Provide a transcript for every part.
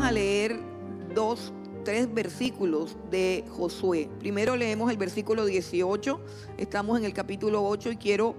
a leer tres versículos de Josué. Primero leemos el versículo 18, estamos en el capítulo 8 y quiero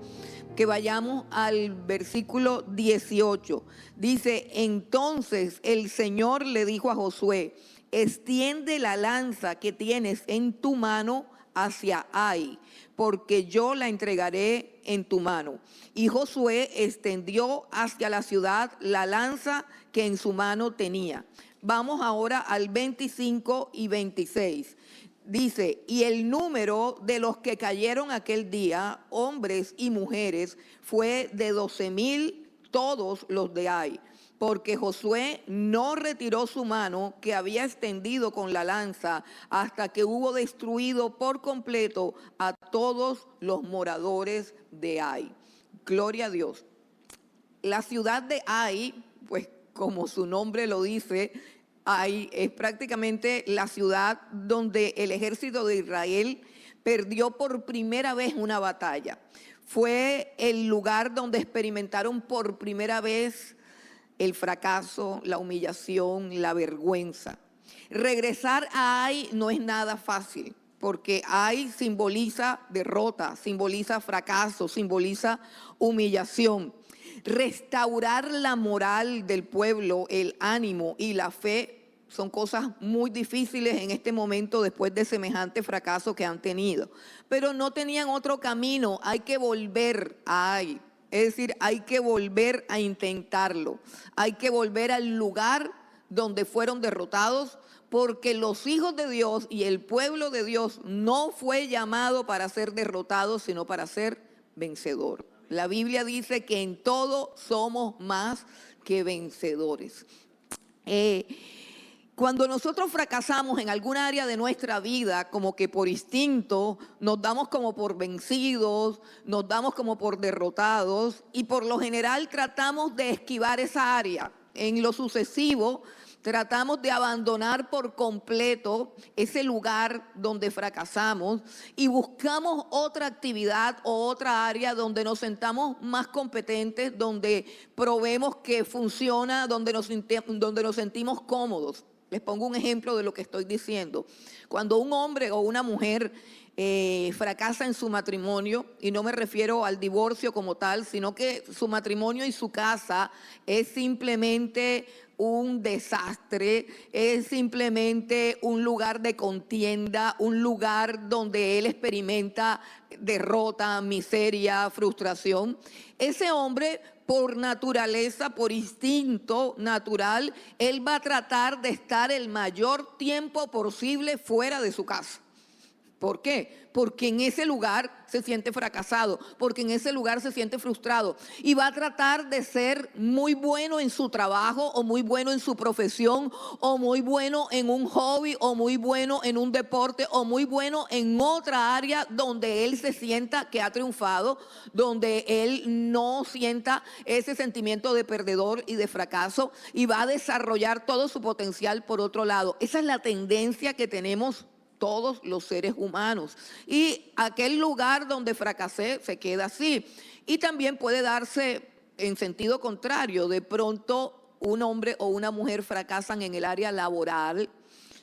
que vayamos al versículo 18. Dice: entonces el Señor le dijo a Josué: extiende la lanza que tienes en tu mano hacia Ai, porque yo la entregaré en tu mano. Y Josué extendió hacia la ciudad la lanza que en su mano tenía. Vamos ahora al 25 y 26. Dice: y el número de los que cayeron aquel día, hombres y mujeres, fue de 12,000, todos los de Ai, porque Josué no retiró su mano que había extendido con la lanza hasta que hubo destruido por completo a todos los moradores de Ai. Gloria a Dios. La ciudad de Ai, pues como su nombre lo dice, Ai es prácticamente la ciudad donde el ejército de Israel perdió por primera vez una batalla. Fue el lugar donde experimentaron por primera vez el fracaso, la humillación, la vergüenza. Regresar a Ai no es nada fácil, porque Ai simboliza derrota, simboliza fracaso, simboliza humillación. Restaurar la moral del pueblo, el ánimo y la fe son cosas muy difíciles en este momento después de semejante fracaso que han tenido. Pero no tenían otro camino, hay que volver a Ai. Es decir, hay que volver a intentarlo. Hay que volver al lugar donde fueron derrotados, porque los hijos de Dios y el pueblo de Dios no fue llamado para ser derrotados, sino para ser vencedor. La Biblia dice que en todo somos más que vencedores. Cuando nosotros fracasamos en alguna área de nuestra vida, como que por instinto, nos damos como por vencidos, nos damos como por derrotados y por lo general tratamos de esquivar esa área. En lo sucesivo, tratamos de abandonar por completo ese lugar donde fracasamos y buscamos otra actividad o otra área donde nos sentamos más competentes, donde probemos que funciona, donde nos sentimos cómodos. Les pongo un ejemplo de lo que estoy diciendo. Cuando un hombre o una mujer fracasa en su matrimonio, y no me refiero al divorcio como tal, sino que su matrimonio y su casa es simplemente un desastre, es simplemente un lugar de contienda, un lugar donde él experimenta derrota, miseria, frustración. Ese hombre, por naturaleza, por instinto natural, él va a tratar de estar el mayor tiempo posible fuera de su casa. ¿Por qué? Porque en ese lugar se siente fracasado, porque en ese lugar se siente frustrado y va a tratar de ser muy bueno en su trabajo o muy bueno en su profesión o muy bueno en un hobby o muy bueno en un deporte o muy bueno en otra área donde él se sienta que ha triunfado, donde él no sienta ese sentimiento de perdedor y de fracaso y va a desarrollar todo su potencial por otro lado. Esa es la tendencia que tenemos todos los seres humanos. Y aquel lugar donde fracasé se queda así. Y también puede darse en sentido contrario. De pronto un hombre o una mujer fracasan en el área laboral,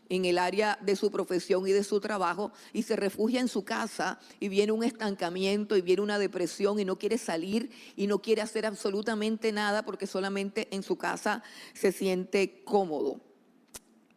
en el área de su profesión y de su trabajo, y se refugia en su casa y viene un estancamiento y viene una depresión y no quiere salir y no quiere hacer absolutamente nada porque solamente en su casa se siente cómodo.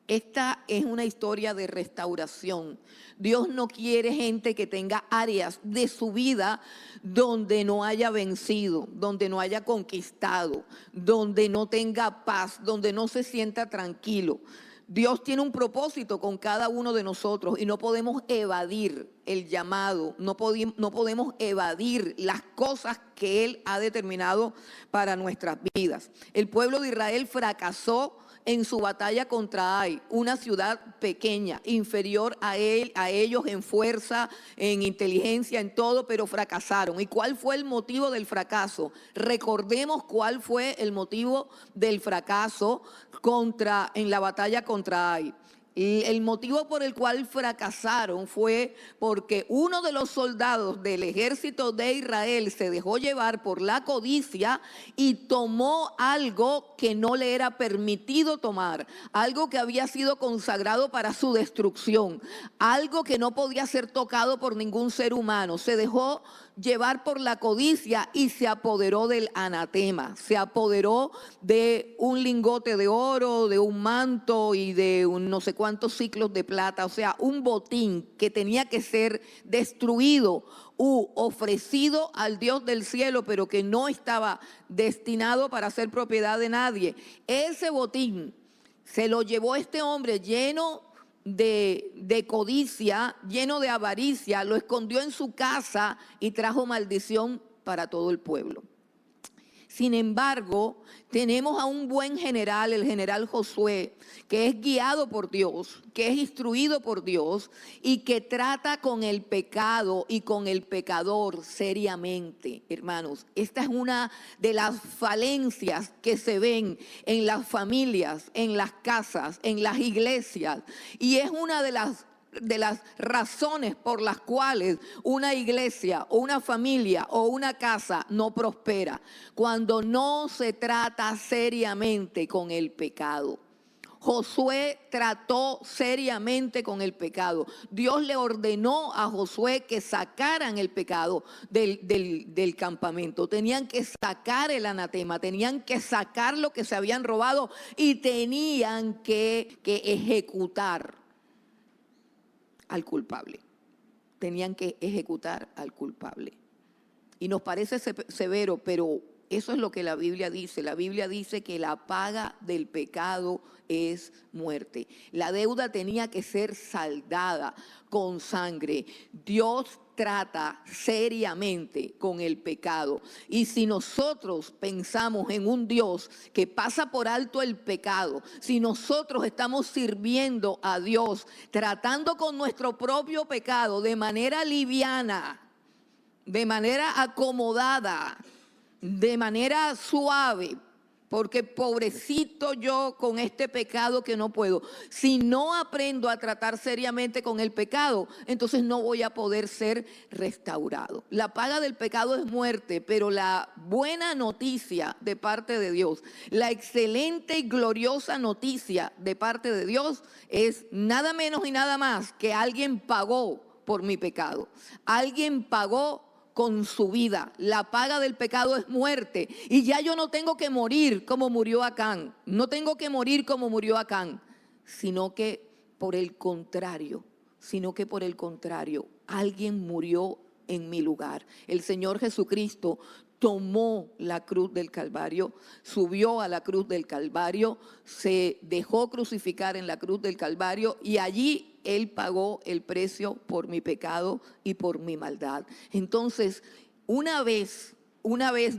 Esta es una historia de restauración. Dios no quiere gente que tenga áreas de su vida donde no haya vencido, donde no haya conquistado, donde no tenga paz, donde no se sienta tranquilo. Dios tiene un propósito con cada uno de nosotros y no podemos evadir el llamado, no podemos evadir las cosas que Él ha determinado para nuestras vidas. El pueblo de Israel fracasó en su batalla contra Ai, una ciudad pequeña, inferior a ellos en fuerza, en inteligencia, en todo, pero fracasaron. ¿Y cuál fue el motivo del fracaso? Recordemos cuál fue el motivo del fracaso en la batalla contra Ai. Y el motivo por el cual fracasaron fue porque uno de los soldados del ejército de Israel se dejó llevar por la codicia y tomó algo que no le era permitido tomar, algo que había sido consagrado para su destrucción, algo que no podía ser tocado por ningún ser humano. Se dejó llevar por la codicia y se apoderó del anatema, se apoderó de un lingote de oro, de un manto y de no sé cuántos ciclos de plata, o sea, un botín que tenía que ser destruido u ofrecido al Dios del cielo, pero que no estaba destinado para ser propiedad de nadie. Ese botín se lo llevó este hombre lleno de codicia, lleno de avaricia, lo escondió en su casa y trajo maldición para todo el pueblo. Sin embargo, tenemos a un buen general, el general Josué, que es guiado por Dios, que es instruido por Dios y que trata con el pecado y con el pecador seriamente, hermanos. Esta es una de las falencias que se ven en las familias, en las casas, en las iglesias, y es una de las razones por las cuales una iglesia o una familia o una casa no prospera, cuando no se trata seriamente con el pecado. Josué trató seriamente con el pecado. Dios le ordenó a Josué que sacaran el pecado del campamento. Tenían que sacar el anatema, tenían que sacar lo que se habían robado y tenían que ejecutar al culpable. Tenían que ejecutar al culpable. Y nos parece severo, pero eso es lo que la Biblia dice. La Biblia dice que la paga del pecado es muerte. La deuda tenía que ser saldada con sangre. Dios trata seriamente con el pecado. Y si nosotros pensamos en un Dios que pasa por alto el pecado, si nosotros estamos sirviendo a Dios, tratando con nuestro propio pecado de manera liviana, de manera acomodada, de manera suave, porque pobrecito yo con este pecado que no puedo. Si no aprendo a tratar seriamente con el pecado, entonces no voy a poder ser restaurado. La paga del pecado es muerte, pero la buena noticia de parte de Dios, la excelente y gloriosa noticia de parte de Dios es nada menos y nada más que alguien pagó por mi pecado. Alguien pagó con su vida. La paga del pecado es muerte. Y ya yo no tengo que morir como murió Acán. No tengo que morir como murió Acán. Sino que por el contrario, alguien murió en mi lugar. El Señor Jesucristo tomó la cruz del Calvario, subió a la cruz del Calvario, se dejó crucificar en la cruz del Calvario y allí Él pagó el precio por mi pecado y por mi maldad. Entonces, una vez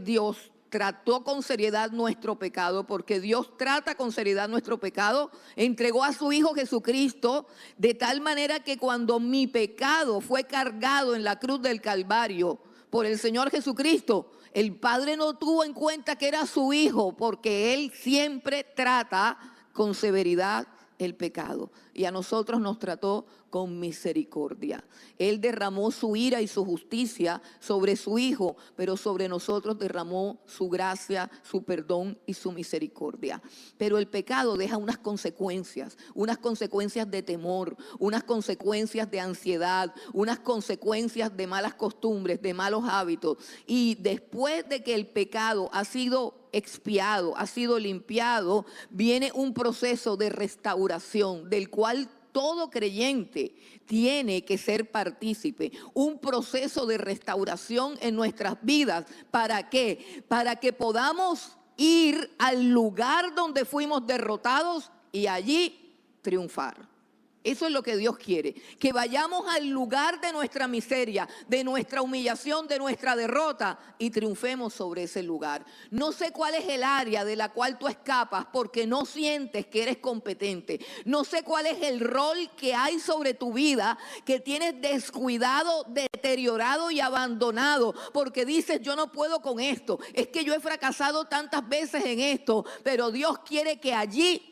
Dios trató con seriedad nuestro pecado, porque Dios trata con seriedad nuestro pecado, entregó a su Hijo Jesucristo, de tal manera que cuando mi pecado fue cargado en la cruz del Calvario por el Señor Jesucristo, el Padre no tuvo en cuenta que era su Hijo, porque Él siempre trata con severidad el pecado, y a nosotros nos trató con misericordia. Él derramó su ira y su justicia sobre su Hijo, pero sobre nosotros derramó su gracia, su perdón y su misericordia. Pero el pecado deja unas consecuencias de temor, unas consecuencias de ansiedad, unas consecuencias de malas costumbres, de malos hábitos. Y después de que el pecado ha sido expiado, ha sido limpiado, viene un proceso de restauración del cual todo creyente tiene que ser partícipe. Un proceso de restauración en nuestras vidas. ¿Para qué? Para que podamos ir al lugar donde fuimos derrotados y allí triunfar. Eso es lo que Dios quiere, que vayamos al lugar de nuestra miseria, de nuestra humillación, de nuestra derrota y triunfemos sobre ese lugar. No sé cuál es el área de la cual tú escapas porque no sientes que eres competente. No sé cuál es el rol que hay sobre tu vida que tienes descuidado, deteriorado y abandonado porque dices yo no puedo con esto. Es que yo he fracasado tantas veces en esto, pero Dios quiere que allí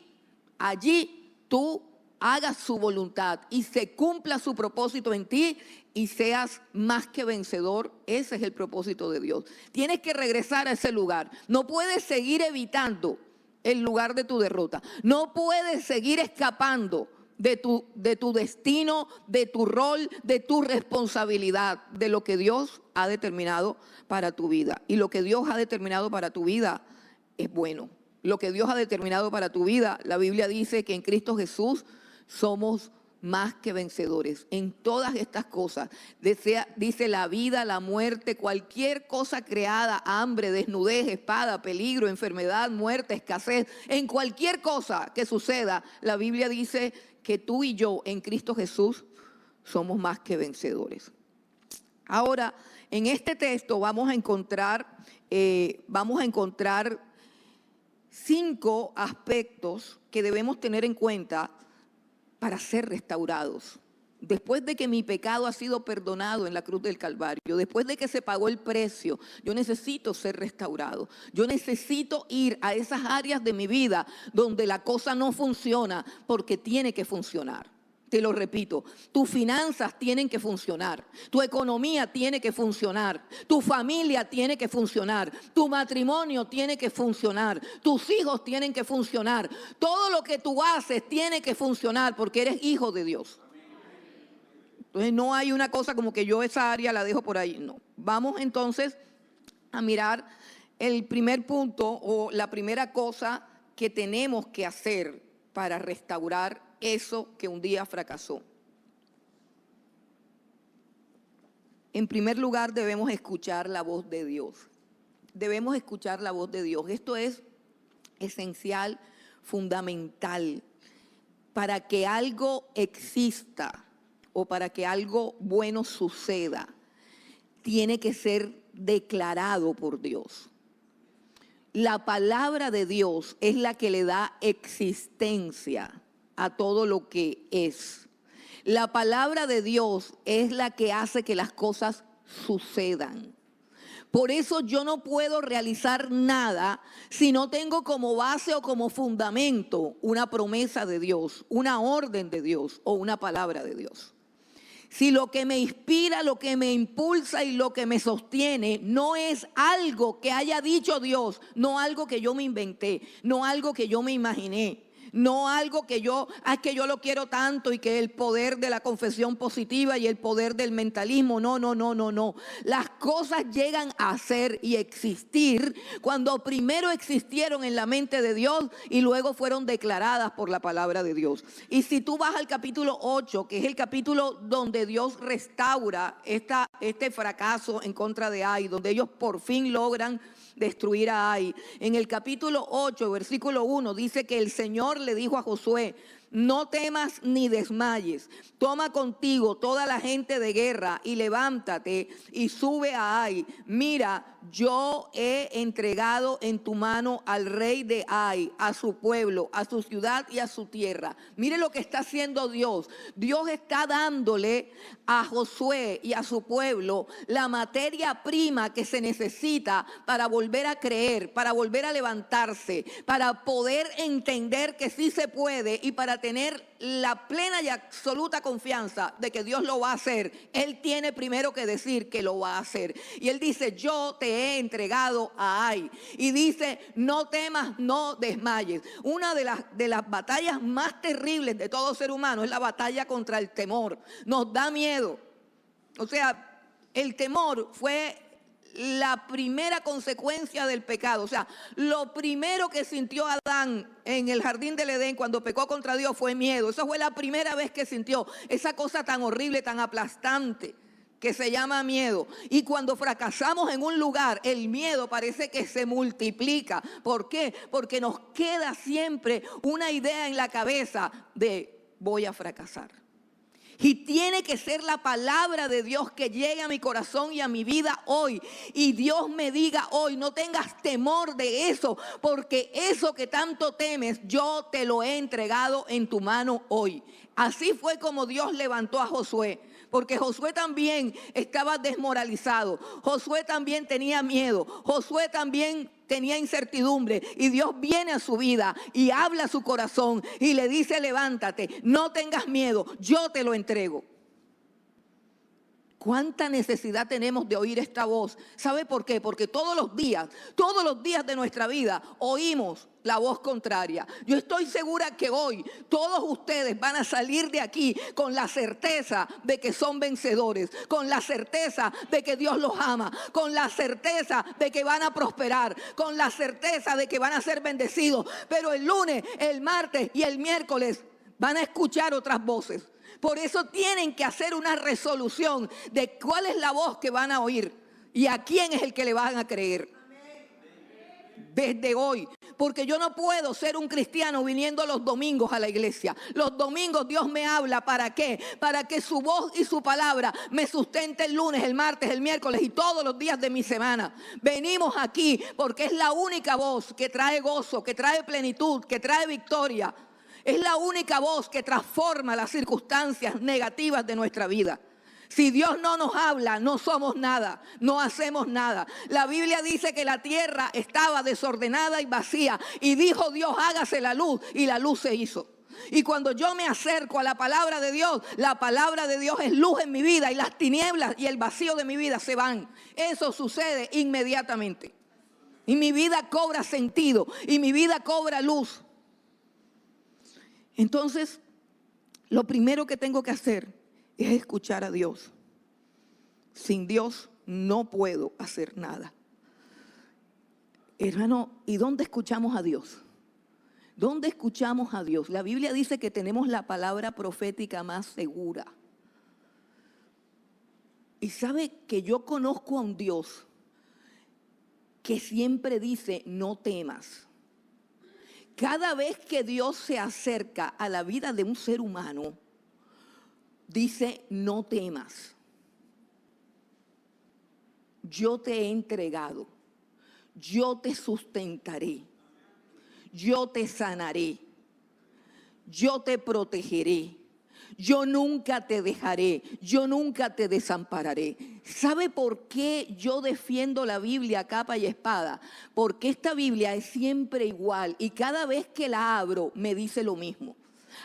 tú hagas su voluntad y se cumpla su propósito en ti y seas más que vencedor. Ese es el propósito de Dios. Tienes que regresar a ese lugar. No puedes seguir evitando el lugar de tu derrota. No puedes seguir escapando de tu destino, de tu rol, de tu responsabilidad, de lo que Dios ha determinado para tu vida. Y lo que Dios ha determinado para tu vida es bueno. Lo que Dios ha determinado para tu vida, la Biblia dice que en Cristo Jesús somos más que vencedores en todas estas cosas. Dice la vida, la muerte, cualquier cosa creada, hambre, desnudez, espada, peligro, enfermedad, muerte, escasez, en cualquier cosa que suceda, la Biblia dice que tú y yo en Cristo Jesús somos más que vencedores. Ahora, en este texto vamos a encontrar 5 aspectos que debemos tener en cuenta para ser restaurados. Después de que mi pecado ha sido perdonado en la cruz del Calvario, después de que se pagó el precio, yo necesito ser restaurado. Yo necesito ir a esas áreas de mi vida donde la cosa no funciona, porque tiene que funcionar. Te lo repito, tus finanzas tienen que funcionar, tu economía tiene que funcionar, tu familia tiene que funcionar, tu matrimonio tiene que funcionar, tus hijos tienen que funcionar, todo lo que tú haces tiene que funcionar porque eres hijo de Dios. Entonces no hay una cosa como que yo esa área la dejo por ahí, no. Vamos entonces a mirar el primer punto o la primera cosa que tenemos que hacer para restaurar eso que un día fracasó. En primer lugar, debemos escuchar la voz de Dios. Debemos escuchar la voz de Dios. Esto es esencial, fundamental. Para que algo exista o para que algo bueno suceda, tiene que ser declarado por Dios. La palabra de Dios es la que le da existencia a todo lo que es. La palabra de Dios es la que hace que las cosas sucedan. Por eso yo no puedo realizar nada si no tengo como base o como fundamento una promesa de Dios, una orden de Dios o una palabra de Dios. Si lo que me inspira, lo que me impulsa y lo que me sostiene no es algo que haya dicho Dios, no algo que yo me inventé, no algo que yo me imaginé, no algo que yo lo quiero tanto y que el poder de la confesión positiva y el poder del mentalismo, no. Las cosas llegan a ser y existir cuando primero existieron en la mente de Dios y luego fueron declaradas por la palabra de Dios. Y si tú vas al capítulo 8, que es el capítulo donde Dios restaura este fracaso en contra de Ai, donde ellos por fin logran destruir a Ai. En el capítulo 8, versículo 1, dice que el Señor le dijo a Josué: no temas ni desmayes, toma contigo toda la gente de guerra y levántate y sube a Ai. Mira, yo he entregado en tu mano al rey de Ai, a su pueblo, a su ciudad y a su tierra. Mire lo que está haciendo Dios. Dios está dándole a Josué y a su pueblo la materia prima que se necesita para volver a creer, para volver a levantarse, para poder entender que sí se puede y para tener la plena y absoluta confianza de que Dios lo va a hacer. Él tiene primero que decir que lo va a hacer. Y Él dice: yo te he entregado a Ai. Y dice: no temas, no desmayes. Una de las batallas más terribles de todo ser humano es la batalla contra el temor. Nos da miedo. O sea, el temor fue la primera consecuencia del pecado. O sea, lo primero que sintió Adán en el jardín del Edén cuando pecó contra Dios fue miedo. Esa fue la primera vez que sintió esa cosa tan horrible, tan aplastante, que se llama miedo. Y cuando fracasamos en un lugar, el miedo parece que se multiplica. ¿Por qué? Porque nos queda siempre una idea en la cabeza de: voy a fracasar. Y tiene que ser la palabra de Dios que llegue a mi corazón y a mi vida hoy. Y Dios me diga hoy: no tengas temor de eso, porque eso que tanto temes, yo te lo he entregado en tu mano hoy. Así fue como Dios levantó a Josué. porque Josué también estaba desmoralizado. Josué también tenía miedo. Josué también tenía incertidumbre, y Dios viene a su vida y habla a su corazón y le dice: levántate, no tengas miedo, yo te lo entrego. ¿Cuánta necesidad tenemos de oír esta voz? ¿Sabe por qué? Porque todos los días de nuestra vida oímos la voz contraria. Yo estoy segura que hoy todos ustedes van a salir de aquí con la certeza de que son vencedores, con la certeza de que Dios los ama, con la certeza de que van a prosperar, con la certeza de que van a ser bendecidos. Pero el lunes, el martes y el miércoles van a escuchar otras voces. Por eso tienen que hacer una resolución de cuál es la voz que van a oír y a quién es el que le van a creer. Desde hoy, porque yo no puedo ser un cristiano viniendo los domingos a la iglesia. Los domingos Dios me habla, ¿para qué? Para que su voz y su palabra me sustente el lunes, el martes, el miércoles y todos los días de mi semana. Venimos aquí porque es la única voz que trae gozo, que trae plenitud, que trae victoria. Es la única voz que transforma las circunstancias negativas de nuestra vida. Si Dios no nos habla, no somos nada, no hacemos nada. La Biblia dice que la tierra estaba desordenada y vacía, y dijo Dios: hágase la luz, y la luz se hizo. Y cuando yo me acerco a la palabra de Dios, la palabra de Dios es luz en mi vida, y las tinieblas y el vacío de mi vida se van. Eso sucede inmediatamente. Y mi vida cobra sentido, y mi vida cobra luz. Entonces, lo primero que tengo que hacer es escuchar a Dios. Sin Dios no puedo hacer nada. Hermano, ¿y dónde escuchamos a Dios? ¿Dónde escuchamos a Dios? La Biblia dice que tenemos la palabra profética más segura. Y sabe que yo conozco a un Dios que siempre dice: no temas. Cada vez que Dios se acerca a la vida de un ser humano, dice: no temas. Yo te he entregado. Yo te sustentaré. Yo te sanaré. Yo te protegeré. Yo nunca te dejaré, yo nunca te desampararé. ¿Sabe por qué yo defiendo la Biblia a capa y espada? Porque esta Biblia es siempre igual y cada vez que la abro me dice lo mismo.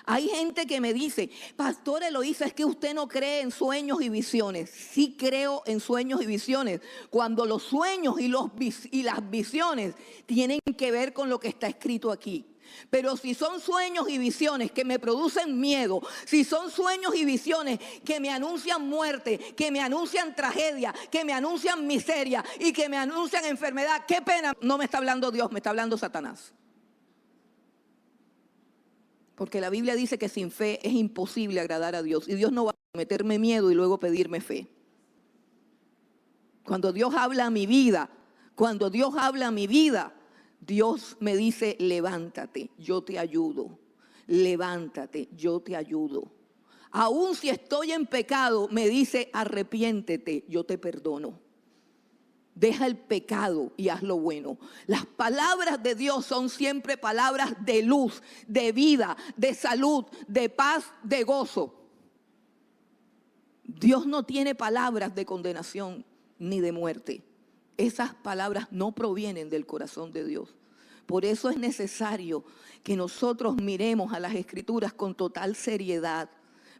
Hay gente que me dice: Pastor Eloísa, es que usted no cree en sueños y visiones. Sí creo en sueños y visiones, cuando los sueños y las visiones tienen que ver con lo que está escrito aquí. Pero si son sueños y visiones que me producen miedo, si son sueños y visiones que me anuncian muerte, que me anuncian tragedia, que me anuncian miseria y que me anuncian enfermedad, qué pena, no me está hablando Dios, me está hablando Satanás. Porque la Biblia dice que sin fe es imposible agradar a Dios, y Dios no va a meterme miedo y luego pedirme fe. Cuando Dios habla a mi vida, Dios me dice: levántate, yo te ayudo. Levántate, yo te ayudo. Aún si estoy en pecado, me dice: arrepiéntete, yo te perdono. Deja el pecado y haz lo bueno. Las palabras de Dios son siempre palabras de luz, de vida, de salud, de paz, de gozo. Dios no tiene palabras de condenación ni de muerte. Esas palabras no provienen del corazón de Dios. Por eso es necesario que nosotros miremos a las Escrituras con total seriedad,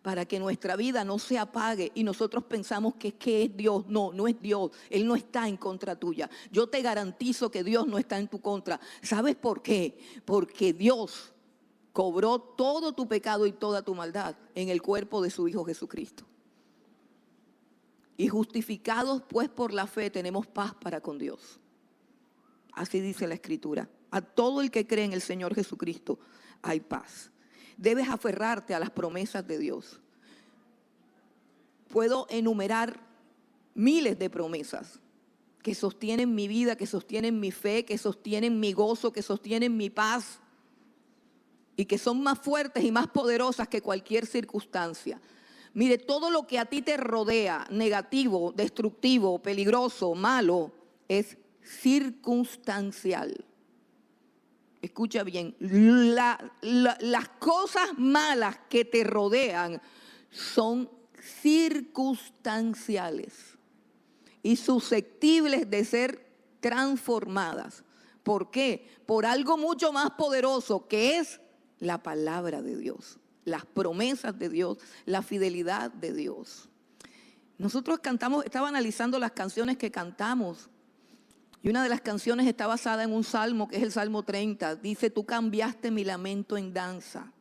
para que nuestra vida no se apague y nosotros pensamos que es Dios. No, no es Dios. Él no está en contra tuya. Yo te garantizo que Dios no está en tu contra. ¿Sabes por qué? Porque Dios cobró todo tu pecado y toda tu maldad en el cuerpo de su Hijo Jesucristo. Y justificados pues por la fe tenemos paz para con Dios. Así dice la Escritura. A todo el que cree en el Señor Jesucristo hay paz. Debes aferrarte a las promesas de Dios. Puedo enumerar miles de promesas que sostienen mi vida, que sostienen mi fe, que sostienen mi gozo, que sostienen mi paz y que son más fuertes y más poderosas que cualquier circunstancia. Mire, todo lo que a ti te rodea, negativo, destructivo, peligroso, malo, es circunstancial. Escucha bien, las cosas malas que te rodean son circunstanciales y susceptibles de ser transformadas. ¿Por qué? Por algo mucho más poderoso, que es la palabra de Dios, las promesas de Dios, la fidelidad de Dios. Nosotros cantamos, estaba analizando las canciones que cantamos, y una de las canciones está basada en un salmo, que es el Salmo 30. Dice: tú cambiaste mi lamento en danza.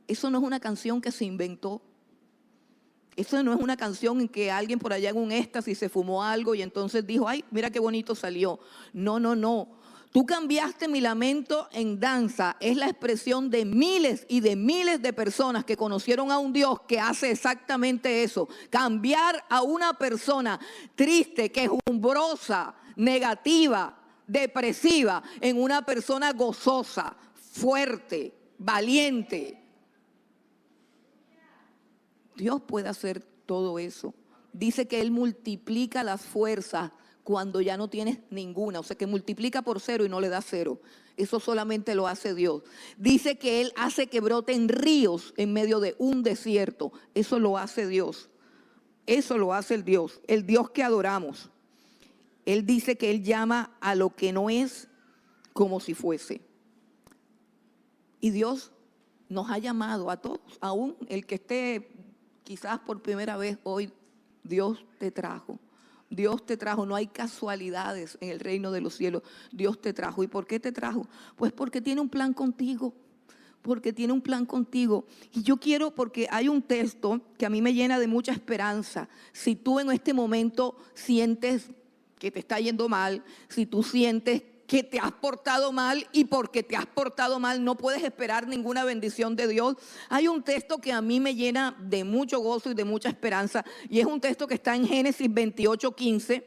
Eso no es una canción que se inventó. Eso no es una canción en que alguien por allá en un éxtasis se fumó algo y entonces dijo: ay, mira qué bonito salió. No, no, no. Tú cambiaste mi lamento en danza. Es la expresión de miles y de miles de personas que conocieron a un Dios que hace exactamente eso. Cambiar a una persona triste, quejumbrosa, negativa, depresiva, en una persona gozosa, fuerte, valiente. Dios puede hacer todo eso. Dice que Él multiplica las fuerzas cuando ya no tienes ninguna. O sea, que multiplica por 0 y no le da 0. Eso solamente lo hace Dios. Dice que Él hace que broten ríos en medio de un desierto. Eso lo hace Dios. Eso lo hace el Dios que adoramos. Él dice que Él llama a lo que no es como si fuese. Y Dios nos ha llamado a todos, aún el que esté quizás por primera vez hoy. Dios te trajo. Dios te trajo. No hay casualidades en el reino de los cielos. Dios te trajo. ¿Y por qué te trajo? Pues porque tiene un plan contigo. Porque tiene un plan contigo. Y yo quiero, porque hay un texto que a mí me llena de mucha esperanza. Si tú en este momento sientes que te está yendo mal, si tú sientes que te has portado mal y porque te has portado mal no puedes esperar ninguna bendición de Dios, hay un texto que a mí me llena de mucho gozo y de mucha esperanza, y es un texto que está en Génesis 28:15.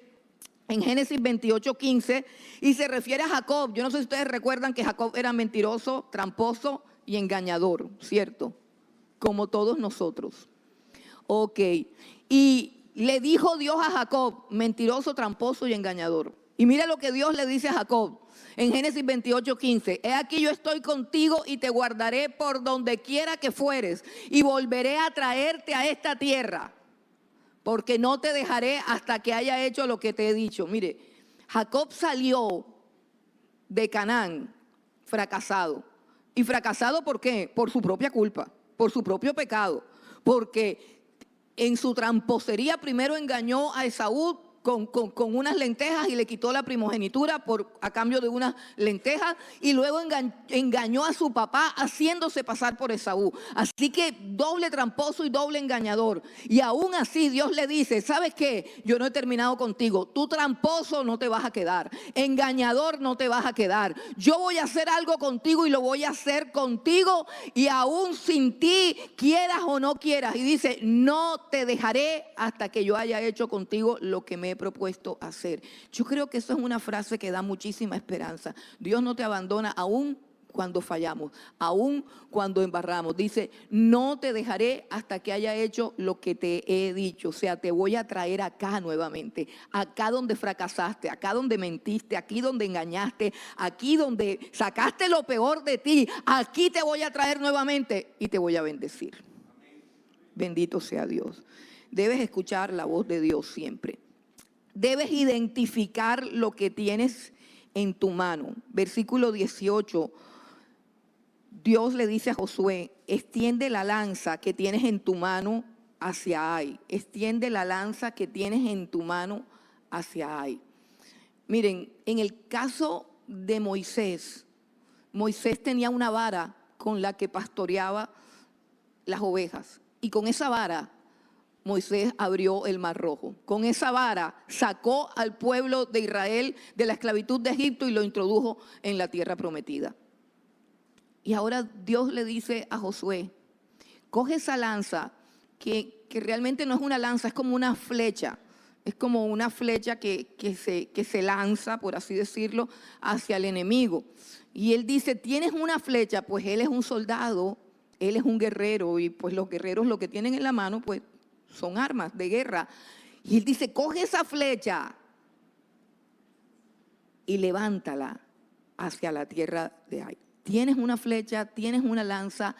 En Génesis 28:15, y se refiere a Jacob. Yo no sé si ustedes recuerdan que Jacob era mentiroso, tramposo y engañador, ¿cierto? Como todos nosotros. Ok. Y le dijo Dios a Jacob: mentiroso, tramposo y engañador. Y mira lo que Dios le dice a Jacob en Génesis 28:15. He aquí yo estoy contigo y te guardaré por donde quiera que fueres y volveré a traerte a esta tierra, porque no te dejaré hasta que haya hecho lo que te he dicho. Mire, Jacob salió de Canaán fracasado. ¿Y fracasado por qué? Por su propia culpa, por su propio pecado. Porque en su tramposería primero engañó a Esaú con unas lentejas y le quitó la primogenitura a cambio de unas lentejas, y luego engañó a su papá haciéndose pasar por Esaú. Así que doble tramposo y doble engañador. Y aún así Dios le dice: ¿sabes qué? Yo no he terminado contigo. Tú tramposo no te vas a quedar, engañador no te vas a quedar. Yo voy a hacer algo contigo y lo voy a hacer contigo, y aún sin ti, quieras o no quieras. Y dice: no te dejaré hasta que yo haya hecho contigo lo que me he propuesto hacer. Yo creo que eso es una frase que da muchísima esperanza. Dios no te abandona aún cuando fallamos, aún cuando embarramos. Dice: no te dejaré hasta que haya hecho lo que te he dicho. O sea, te voy a traer acá nuevamente, acá donde fracasaste, acá donde mentiste, aquí donde engañaste, aquí donde sacaste lo peor de ti. Aquí te voy a traer nuevamente y te voy a bendecir. Bendito sea Dios. Debes escuchar la voz de Dios siempre. Debes identificar lo que tienes en tu mano. Versículo 18. Dios le dice a Josué: extiende la lanza que tienes en tu mano hacia Ai. Extiende la lanza que tienes en tu mano hacia Ai. Miren, en el caso de Moisés, Moisés tenía una vara con la que pastoreaba las ovejas. Y con esa vara Moisés abrió el Mar Rojo. Con esa vara sacó al pueblo de Israel de la esclavitud de Egipto y lo introdujo en la tierra prometida. Y ahora Dios le dice a Josué: coge esa lanza, que realmente no es una lanza, es como una flecha. Es como una flecha que se lanza, por así decirlo, hacia el enemigo. Y él dice: tienes una flecha. Pues él es un soldado, él es un guerrero, y pues los guerreros lo que tienen en la mano pues son armas de guerra. Y él dice: coge esa flecha y levántala hacia la tierra de Ai. Tienes una flecha, tienes una lanza,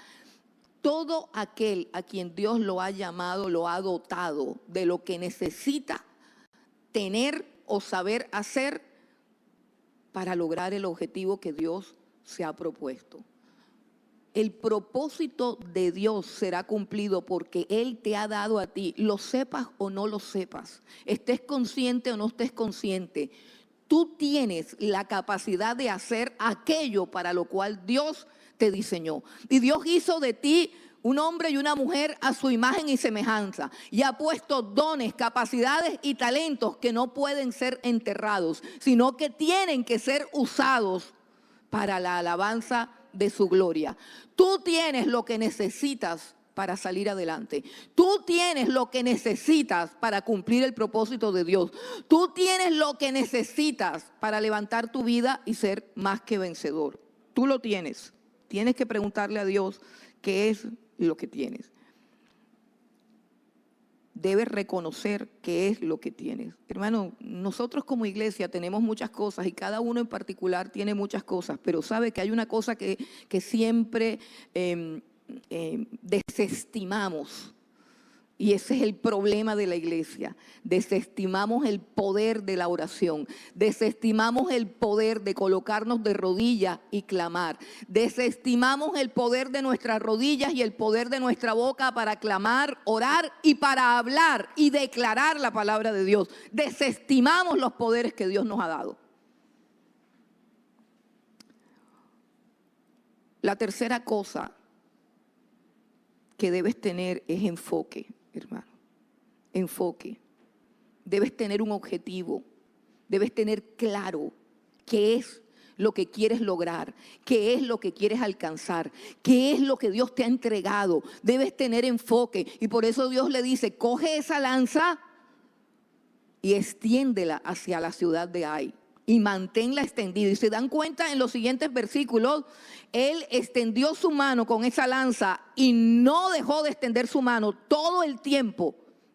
Todo aquel a quien Dios lo ha llamado, lo ha dotado de lo que necesita tener o saber hacer para lograr el objetivo que Dios se ha propuesto. El propósito de Dios será cumplido porque Él te ha dado a ti, lo sepas o no lo sepas, estés consciente o no estés consciente. Tú tienes la capacidad de hacer aquello para lo cual Dios te diseñó. Y Dios hizo de ti un hombre y una mujer a su imagen y semejanza, y ha puesto dones, capacidades y talentos que no pueden ser enterrados, sino que tienen que ser usados para la alabanza de su gloria. Tú tienes lo que necesitas para salir adelante. Tú tienes lo que necesitas para cumplir el propósito de Dios. Tú tienes lo que necesitas para levantar tu vida y ser más que vencedor. Tú lo tienes. Tienes que preguntarle a Dios qué es lo que tienes. Debes reconocer qué es lo que tienes. Hermano, nosotros como iglesia tenemos muchas cosas y cada uno en particular tiene muchas cosas, pero sabe que hay una cosa que siempre desestimamos. Y ese es el problema de la iglesia. Desestimamos el poder de la oración. Desestimamos el poder de colocarnos de rodillas y clamar. Desestimamos el poder de nuestras rodillas y el poder de nuestra boca para clamar, orar y para hablar y declarar la palabra de Dios. Desestimamos los poderes que Dios nos ha dado. La tercera cosa que debes tener es enfoque, hermano. Enfoque. Debes tener un objetivo. Debes tener claro qué es lo que quieres lograr, qué es lo que quieres alcanzar, qué es lo que Dios te ha entregado. Debes tener enfoque. Y por eso Dios le dice, coge esa lanza y extiéndela hacia la ciudad de Ai. Y manténla extendida. Y se dan cuenta en los siguientes versículos, Él extendió su mano con esa lanza y no dejó de extender su mano todo el tiempo.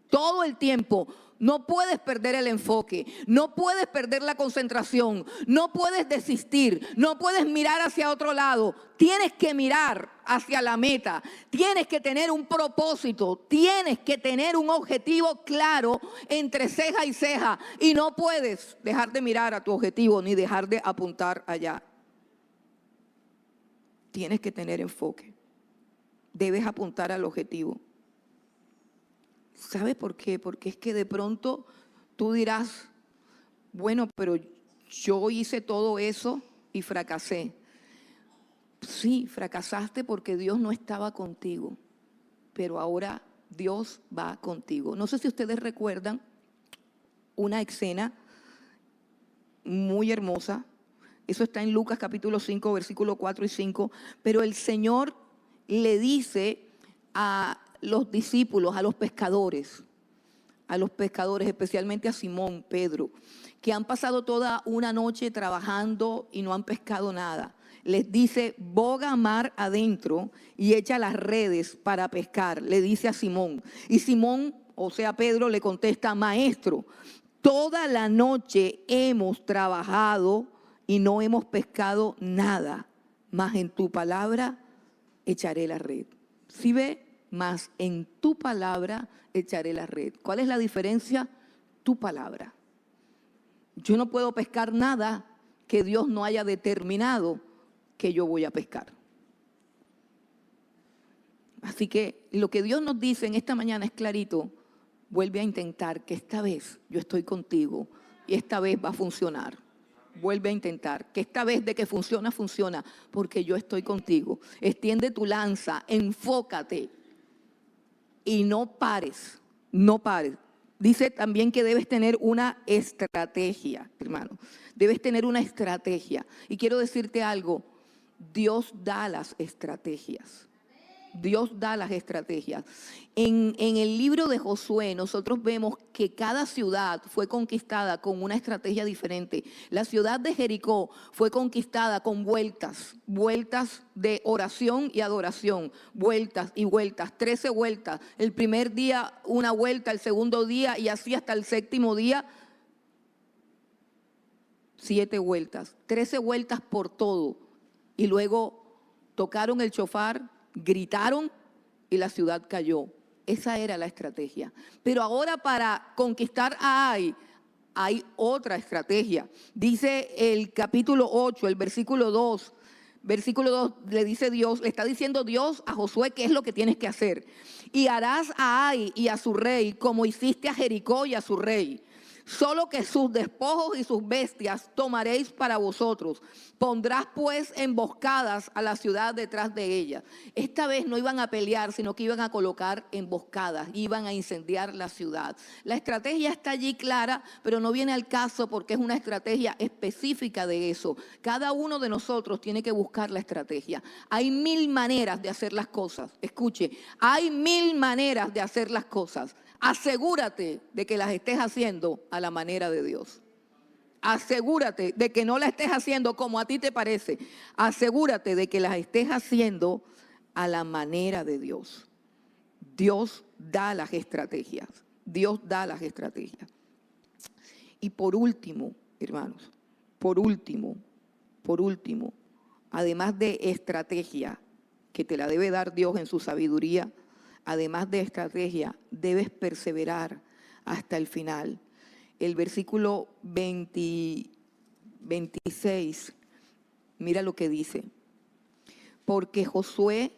Todo el tiempo. No puedes perder el enfoque, no puedes perder la concentración, no puedes desistir, no puedes mirar hacia otro lado. Tienes que mirar hacia la meta, tienes que tener un propósito, tienes que tener un objetivo claro entre ceja y ceja. Y no puedes dejar de mirar a tu objetivo ni dejar de apuntar allá. Tienes que tener enfoque, debes apuntar al objetivo. ¿Sabe por qué? Porque es que de pronto tú dirás, bueno, pero yo hice todo eso y fracasé. Sí, fracasaste porque Dios no estaba contigo, pero ahora Dios va contigo. No sé si ustedes recuerdan una escena muy hermosa. Eso está en Lucas capítulo 5, versículos 4 y 5. Pero el Señor le dice a los discípulos, a los pescadores, especialmente a Simón, Pedro, que han pasado toda una noche trabajando y no han pescado nada. Les dice, boga mar adentro y echa las redes para pescar, le dice a Simón. Y Simón, o sea Pedro, le contesta, maestro, toda la noche hemos trabajado y no hemos pescado nada, mas en tu palabra echaré la red. ¿Sí ve? Mas en tu palabra echaré la red. ¿Cuál es la diferencia? Tu palabra. Yo no puedo pescar nada que Dios no haya determinado que yo voy a pescar. Así que lo que Dios nos dice en esta mañana es clarito. Vuelve a intentar, que esta vez yo estoy contigo y esta vez va a funcionar. Vuelve a intentar, que esta vez de que funciona, funciona, porque yo estoy contigo. Extiende tu lanza, enfócate. Y no pares, no pares. Dice también que debes tener una estrategia, hermano. Debes tener una estrategia. Y quiero decirte algo, Dios da las estrategias. Dios da las estrategias. En el libro de Josué nosotros vemos que cada ciudad fue conquistada con una estrategia diferente. La ciudad de Jericó fue conquistada con vueltas de oración y adoración, vueltas y vueltas, 13 vueltas. El primer día una vuelta, el segundo día y así hasta el séptimo día, 7 vueltas, 13 vueltas por todo. Y luego tocaron el shofar, gritaron y la ciudad cayó. Esa era la estrategia. Pero ahora para conquistar a Ai, hay otra estrategia. Dice el capítulo 8, el versículo 2. Versículo 2 le dice Dios, le está diciendo Dios a Josué qué es lo que tienes que hacer. Y harás a Ai y a su rey como hiciste a Jericó y a su rey. Solo que sus despojos y sus bestias tomaréis para vosotros. Pondrás pues emboscadas a la ciudad detrás de ella. Esta vez no iban a pelear, sino que iban a colocar emboscadas, iban a incendiar la ciudad. La estrategia está allí clara, pero no viene al caso porque es una estrategia específica de eso. Cada uno de nosotros tiene que buscar la estrategia. Hay 1000 maneras de hacer las cosas. Escuche, hay 1000 maneras de hacer las cosas. Asegúrate de que las estés haciendo a la manera de Dios. Asegúrate de que no las estés haciendo como a ti te parece. Asegúrate de que las estés haciendo a la manera de Dios. Dios da las estrategias. Dios da las estrategias. Y por último, hermanos, por último, además de estrategia, que te la debe dar Dios en su sabiduría, además de estrategia, debes perseverar hasta el final. El versículo 26, mira lo que dice. Porque Josué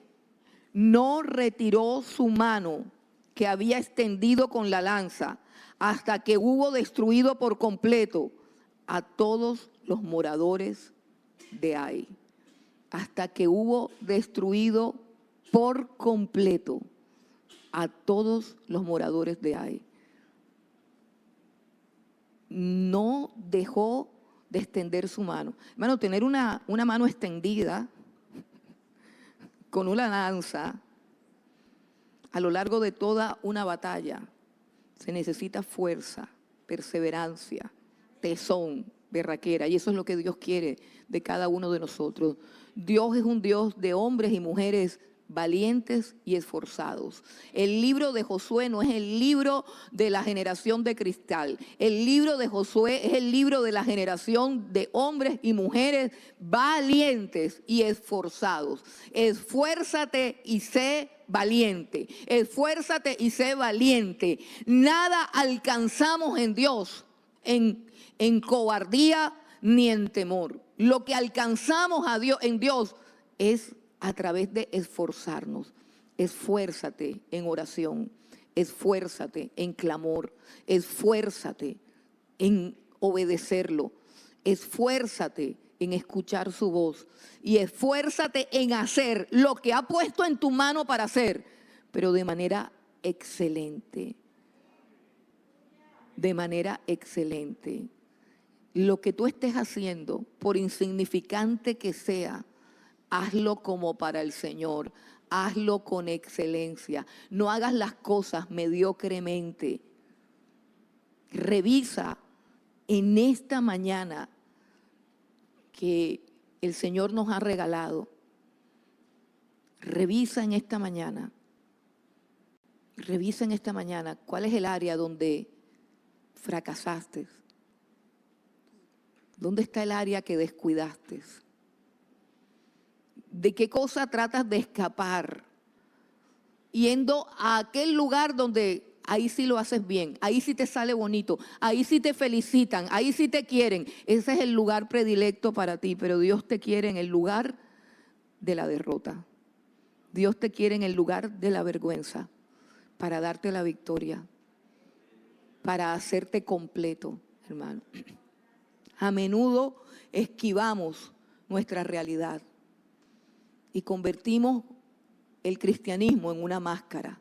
no retiró su mano que había extendido con la lanza hasta que hubo destruido por completo a todos los moradores de Ai. Hasta que hubo destruido por completo a todos los moradores de Ai. No dejó de extender su mano. Hermano, tener una mano extendida con una lanza a lo largo de toda una batalla se necesita fuerza, perseverancia, tesón, berraquera. Y eso es lo que Dios quiere de cada uno de nosotros. Dios es un Dios de hombres y mujeres valientes y esforzados. El libro de Josué no es el libro de la generación de cristal. El libro de Josué es el libro de la generación de hombres y mujeres valientes y esforzados. Esfuérzate y sé valiente. Esfuérzate y sé valiente. Nada alcanzamos en Dios en cobardía ni en temor. Lo que alcanzamos a Dios, en Dios es a través de esforzarnos. Esfuérzate en oración, esfuérzate en clamor, esfuérzate en obedecerlo, esfuérzate en escuchar su voz y esfuérzate en hacer lo que ha puesto en tu mano para hacer, pero de manera excelente. De manera excelente. Lo que tú estés haciendo, por insignificante que sea, hazlo como para el Señor, hazlo con excelencia. No hagas las cosas mediocremente. Revisa en esta mañana que el Señor nos ha regalado. Revisa en esta mañana cuál es el área donde fracasaste. ¿Dónde está el área que descuidaste? ¿De qué cosa tratas de escapar? Yendo a aquel lugar donde ahí sí lo haces bien, ahí sí te sale bonito, ahí sí te felicitan, ahí sí te quieren. Ese es el lugar predilecto para ti, pero Dios te quiere en el lugar de la derrota. Dios te quiere en el lugar de la vergüenza para darte la victoria, para hacerte completo, hermano. A menudo esquivamos nuestra realidad y convertimos el cristianismo en una máscara.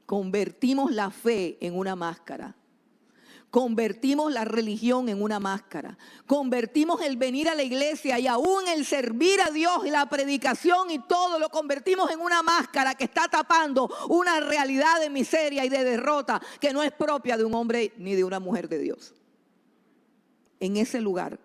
Convertimos la fe en una máscara. Convertimos la religión en una máscara. Convertimos el venir a la iglesia y aún el servir a Dios y la predicación y todo lo convertimos en una máscara que está tapando una realidad de miseria y de derrota que no es propia de un hombre ni de una mujer de Dios. En ese lugar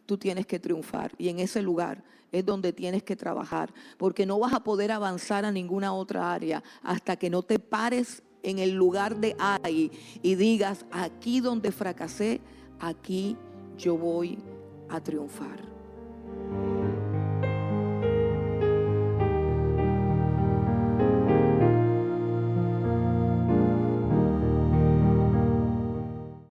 tú tienes que triunfar y en ese lugar es donde tienes que trabajar, porque no vas a poder avanzar a ninguna otra área hasta que no te pares en el lugar de Ai y digas: aquí donde fracasé, aquí yo voy a triunfar.